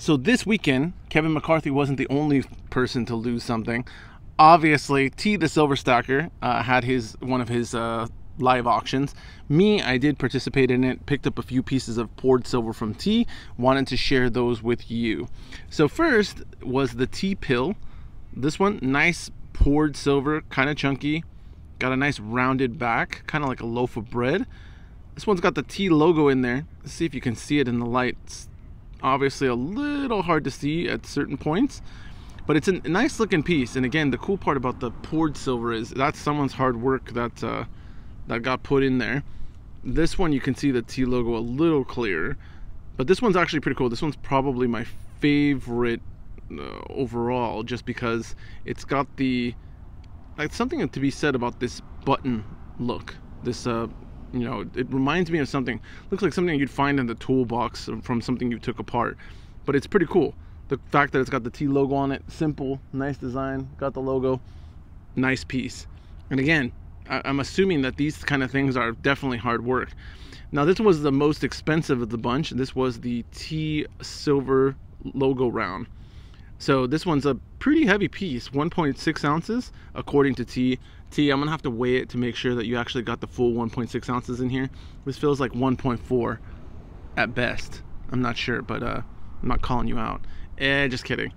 So this weekend, Kevin McCarthy wasn't the only person to lose something. Obviously, T the Silver Stacker had one of his live auctions. Me, I did participate in it, picked up a few pieces of poured silver from T, wanted to share those with you. So first was the T pill. This one, nice poured silver, kind of chunky, got a nice rounded back, kind of like a loaf of bread. This one's got the T logo in there. Let's see if you can see it in the light. It's obviously a little hard to see at certain points, but it's a nice looking piece. And again, the cool part about the poured silver is that's someone's hard work that got put in there. This one you can see the T logo a little clearer, but this one's actually pretty cool. This one's probably my favorite overall, just because it's got the something to be said about this button look. This you know, it reminds me of something, looks like something you'd find in the toolbox from something you took apart, but it's pretty cool. The fact that it's got the T logo on it, simple, nice design, got the logo, nice piece. And again, I'm assuming that these kind of things are definitely hard work. Now this was the most expensive of the bunch. This was the T silver logo round. So this one's a pretty heavy piece, 1.6 ounces according to T. I'm gonna have to weigh it to make sure that you actually got the full 1.6 ounces in here. This feels like 1.4 at best. I'm not sure, but I'm not calling you out. Just kidding.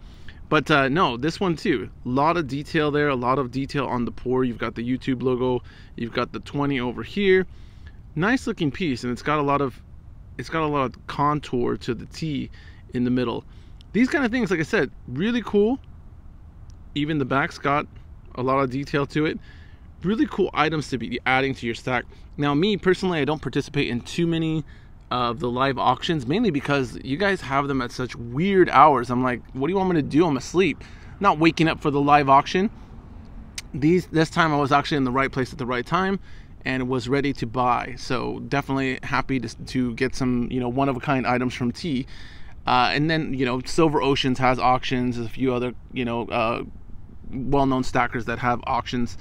But no, this one too, a lot of detail there, a lot of detail on the pour. You've got the YouTube logo, you've got the 20 over here. Nice looking piece, and it's got a lot of contour to the T in the middle. These kind of things, like I said, really cool. Even the back's got a lot of detail to it. Really cool items to be adding to your stack. Now me personally, I don't participate in too many of the live auctions, mainly because you guys have them at such weird hours. I'm like, what do you want me to do? I'm asleep, not waking up for the live auction. This time I was actually in the right place at the right time and was ready to buy. So definitely happy to get some, you know, one-of-a-kind items from T. And then, you know, Silver Oceans has auctions. There's a few other, you know, well-known stackers that have auctions.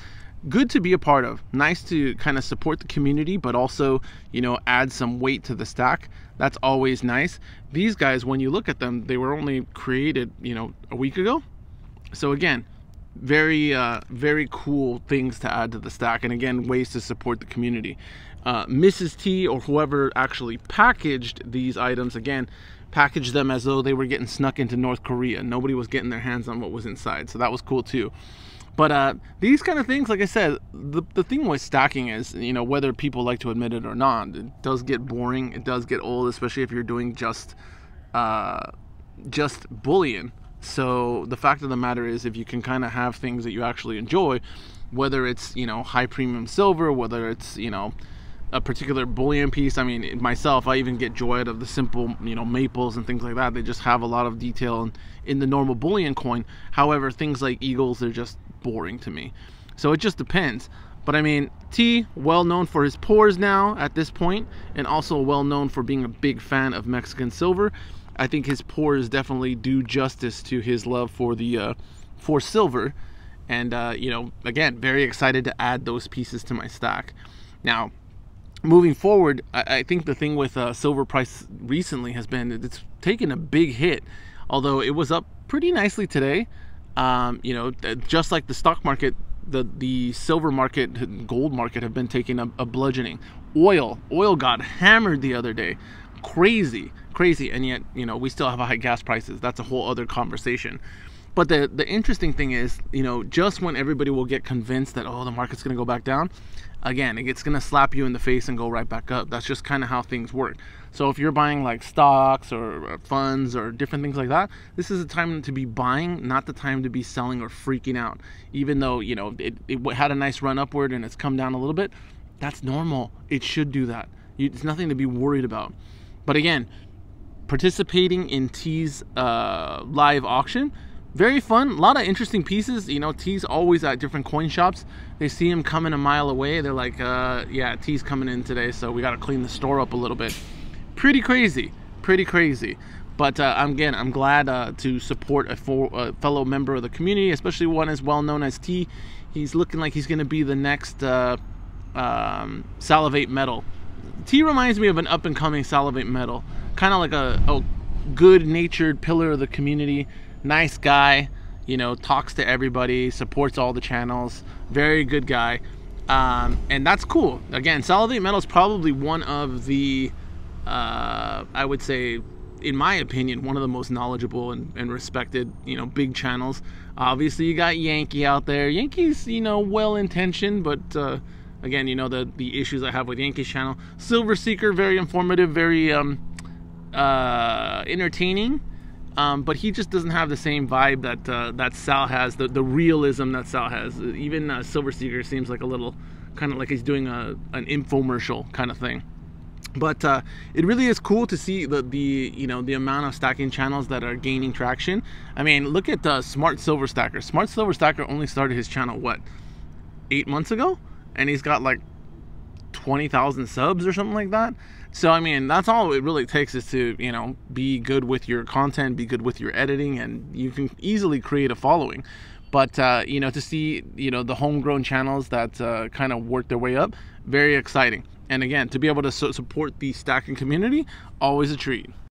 Good to be a part of. Nice to kind of support the community, but also, you know, add some weight to the stack. That's always nice. These guys, when you look at them, they were only created, you know, a week ago. So again, very cool things to add to the stack, and again, ways to support the community. Mrs. T, or whoever actually packaged these items, again, packaged them as though they were getting snuck into North Korea. Nobody was getting their hands on what was inside, so that was cool too. But these kind of things, like I said, the thing with stacking is, you know, whether people like to admit it or not, it does get boring, it does get old, especially if you're doing just bullion. So the fact of the matter is, if you can kind of have things that you actually enjoy, whether it's, you know, high premium silver, whether it's, you know, a particular bullion piece. I mean, myself, I even get joy out of the simple, you know, maples and things like that. They just have a lot of detail in the normal bullion coin. However, things like eagles, they're just boring to me. So it just depends. But I mean, T, well known for his pours now at this point, and also well known for being a big fan of Mexican silver. I think his pours definitely do justice to his love for the for silver. And you know, again, very excited to add those pieces to my stack. Now, moving forward, I think the thing with silver price recently has been it's taken a big hit, although it was up pretty nicely today. You know, just like the stock market, the silver market, gold market have been taking a bludgeoning. Oil got hammered the other day, crazy, and yet, you know, we still have high gas prices. That's a whole other conversation. But the interesting thing is, you know, just when everybody will get convinced that, oh, the market's going to go back down, again, it's going to slap you in the face and go right back up. That's just kind of how things work. So if you're buying like stocks or funds or different things like that, this is a time to be buying, not the time to be selling or freaking out. Even though, you know, it had a nice run upward and it's come down a little bit, that's normal. It should do that. It's nothing to be worried about. But again, participating in T's live auction, very fun, a lot of interesting pieces. You know, T's always at different coin shops. They see him coming a mile away. They're like, yeah, T's coming in today, so we got to clean the store up a little bit. Pretty crazy. But again, I'm glad to support a fellow member of the community, especially one as well known as T. He's looking like he's going to be the next Salivate Metal. T reminds me of an up-and-coming Salivate Metal, kind of like good-natured pillar of the community, nice guy, you know, talks to everybody, supports all the channels, very good guy. And that's cool. Again, Salivate Metal is probably one of the, I would say, in my opinion, one of the most knowledgeable and respected, you know, big channels. Obviously, you got Yankee out there. Yankee's, you know, well-intentioned, but again, you know, the issues I have with Yankee's channel. Silver Seeker, very informative, very entertaining. But he just doesn't have the same vibe that Sal has, the realism that Sal has. Even Silver Seeker seems like a little, kind of like he's doing an infomercial kind of thing. But it really is cool to see you know, the amount of stacking channels that are gaining traction. I mean, look at Smart Silver Stacker. Smart Silver Stacker only started his channel, what, 8 months ago? And he's got like 20,000 subs or something like that. So I mean, that's all it really takes, is to, you know, be good with your content, be good with your editing, and you can easily create a following. But you know, to see, you know, the homegrown channels that kind of work their way up, very exciting. And again, to be able to support the stacking community, always a treat.